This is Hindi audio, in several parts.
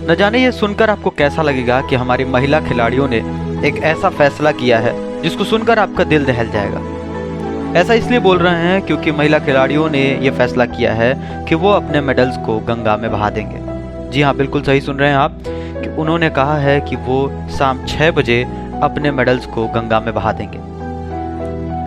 न जाने ये सुनकर आपको कैसा लगेगा कि हमारी महिला खिलाड़ियों ने एक ऐसा फैसला किया है जिसको सुनकर आपका दिल दहल जाएगा। ऐसा इसलिए बोल रहे हैं क्योंकि महिला खिलाड़ियों ने यह फैसला किया है कि वो अपने मेडल्स को गंगा में बहा देंगे। जी हाँ, बिल्कुल सही सुन रहे हैं आप कि उन्होंने कहा है कि वो शाम 6 बजे अपने मेडल्स को गंगा में बहा देंगे।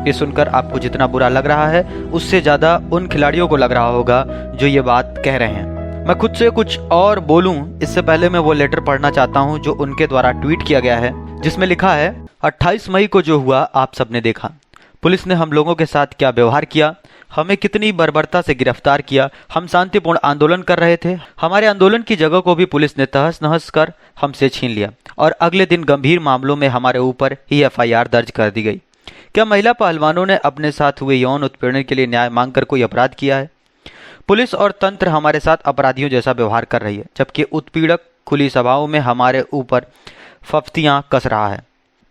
ये सुनकर आपको जितना बुरा लग रहा है उससे ज़्यादा उन खिलाड़ियों को लग रहा होगा जो ये बात कह रहे हैं। मैं खुद से कुछ और बोलूं इससे पहले मैं वो लेटर पढ़ना चाहता हूं जो उनके द्वारा ट्वीट किया गया है, जिसमें लिखा है 28 मई को जो हुआ आप सबने देखा। पुलिस ने हम लोगों के साथ क्या व्यवहार किया, हमें कितनी बर्बरता से गिरफ्तार किया। हम शांतिपूर्ण आंदोलन कर रहे थे, हमारे आंदोलन की जगह को भी पुलिस ने तहस नहस कर हमसे छीन लिया और अगले दिन गंभीर मामलों में हमारे ऊपर ही FIR दर्ज कर दी गई। क्या महिला पहलवानों ने अपने साथ हुए यौन उत्पीड़न के लिए न्याय मांगकर कोई अपराध किया है? पुलिस और तंत्र हमारे साथ अपराधियों जैसा व्यवहार कर रही है, जबकि उत्पीड़क खुली सभाओं में हमारे ऊपर फफ्तियां कस रहा है।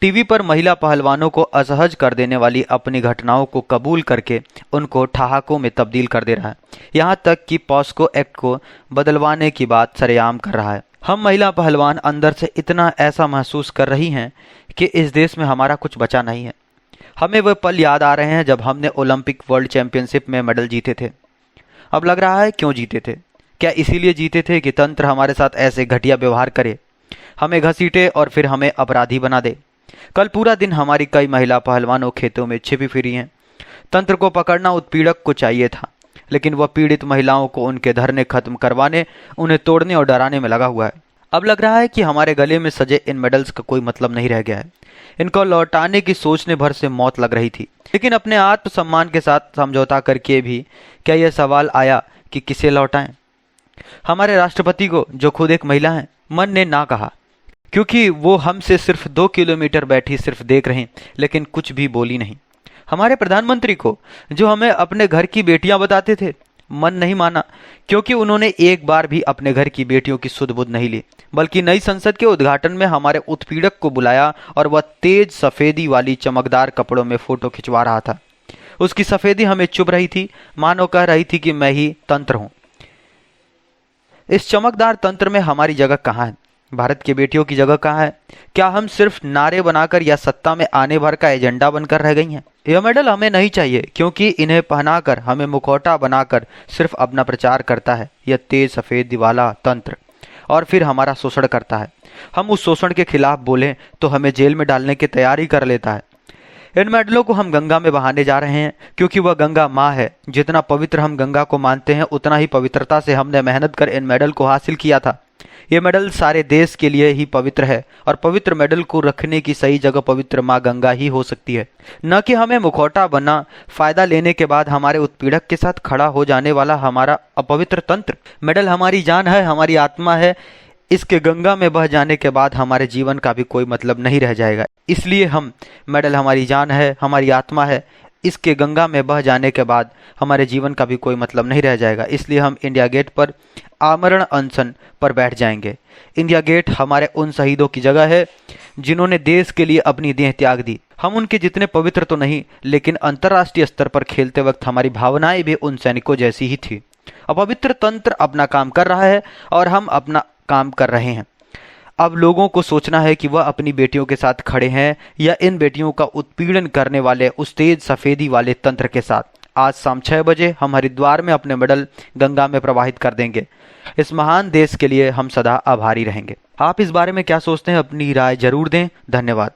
टीवी पर महिला पहलवानों को असहज कर देने वाली अपनी घटनाओं को कबूल करके उनको ठहाकों में तब्दील कर दे रहा है। यहाँ तक कि पॉस्को एक्ट को बदलवाने की बात सरेआम कर रहा है। हम महिला पहलवान अंदर से इतना ऐसा महसूस कर रही हैं कि इस देश में हमारा कुछ बचा नहीं है। हमें वह पल याद आ रहे हैं जब हमने ओलंपिक वर्ल्ड चैंपियनशिप में मेडल जीते थे। अब लग रहा है क्यों जीते थे? क्या इसीलिए जीते थे कि तंत्र हमारे साथ ऐसे घटिया व्यवहार करे, हमें घसीटे और फिर हमें अपराधी बना दे? कल पूरा दिन हमारी कई महिला पहलवानों खेतों में छिपी फिरी हैं। तंत्र को पकड़ना उत्पीड़क को चाहिए था, लेकिन वह पीड़ित महिलाओं को उनके धरने खत्म करवाने, उन्हें तोड़ने और डराने में लगा हुआ है। अब लग रहा है कि हमारे गले में सजे इन मेडल्स का कोई मतलब नहीं रह गया है। इनको लौटाने की सोचने भर से मौत लग रही थी, लेकिन अपने आत्मसम्मान के साथ समझौता करके भी क्या यह सवाल आया कि किसे लौटाएं? हमारे राष्ट्रपति को, जो खुद एक महिला हैं, मन ने ना कहा, क्योंकि वो हमसे सिर्फ 2 किलोमीटर बैठी सिर्फ देख रही, लेकिन कुछ भी बोली नहीं। हमारे प्रधानमंत्री को, जो हमें अपने घर की बेटियां बताते थे, मन नहीं माना, क्योंकि उन्होंने एक बार भी अपने घर की बेटियों की सुध बुध नहीं ली, बल्कि नई संसद के उद्घाटन में हमारे उत्पीड़क को बुलाया और वह तेज सफेदी वाली चमकदार कपड़ों में फोटो खिंचवा रहा था। उसकी सफेदी हमें चुभ रही थी, मानो कह रही थी कि मैं ही तंत्र हूं। इस चमकदार तंत्र में हमारी जगह कहाँ है? भारत की बेटियों की जगह कहाँ है? क्या हम सिर्फ नारे बनाकर या सत्ता में आने भर का एजेंडा बनकर रह गई हैं? यह मेडल हमें नहीं चाहिए, क्योंकि इन्हें पहनाकर हमें मुखौटा बनाकर सिर्फ अपना प्रचार करता है यह तेज सफेद वाला तंत्र, और फिर हमारा शोषण करता है। हम उस शोषण के खिलाफ बोलें तो हमें जेल में डालने की तैयारी कर लेता है। इन मेडलों को हम गंगा में बहाने जा रहे हैं, क्योंकि वह गंगा माँ है। जितना पवित्र हम गंगा को मानते हैं, उतना ही पवित्रता से हमने मेहनत कर इन मेडल को हासिल किया था। ये मेडल सारे देश के लिए ही पवित्र है, और पवित्र मेडल को रखने की सही जगह पवित्र माँ गंगा ही हो सकती है, न कि हमें मुखौटा बना फायदा लेने के बाद हमारे उत्पीड़क के साथ खड़ा हो जाने वाला हमारा अपवित्र तंत्र। मेडल हमारी जान है, हमारी आत्मा है। इसके गंगा में बह जाने के बाद हमारे जीवन का भी कोई मतलब नहीं रह जाएगा। इसलिए हम मेडल हमारी जान है, हमारी आत्मा है, इसके गंगा में बह जाने के बाद हमारे जीवन का भी कोई मतलब नहीं रह जाएगा। इसलिए हम इंडिया गेट पर आमरण अनशन पर बैठ जाएंगे। इंडिया गेट हमारे उन शहीदों की जगह है जिन्होंने देश के लिए अपनी देह त्याग दी। हम उनके जितने पवित्र तो नहीं, लेकिन अंतर्राष्ट्रीय स्तर पर खेलते वक्त हमारी भावनाएं भी उन सैनिकों जैसी ही थी। अपवित्र तंत्र अपना काम कर रहा है और हम अपना काम कर रहे हैं। अब लोगों को सोचना है कि वह अपनी बेटियों के साथ खड़े हैं या इन बेटियों का उत्पीड़न करने वाले उस तेज सफेदी वाले तंत्र के साथ। आज शाम 6 बजे हम हरिद्वार में अपने मेडल गंगा में प्रवाहित कर देंगे। इस महान देश के लिए हम सदा आभारी रहेंगे। आप इस बारे में क्या सोचते हैं? अपनी राय जरूर दें। धन्यवाद।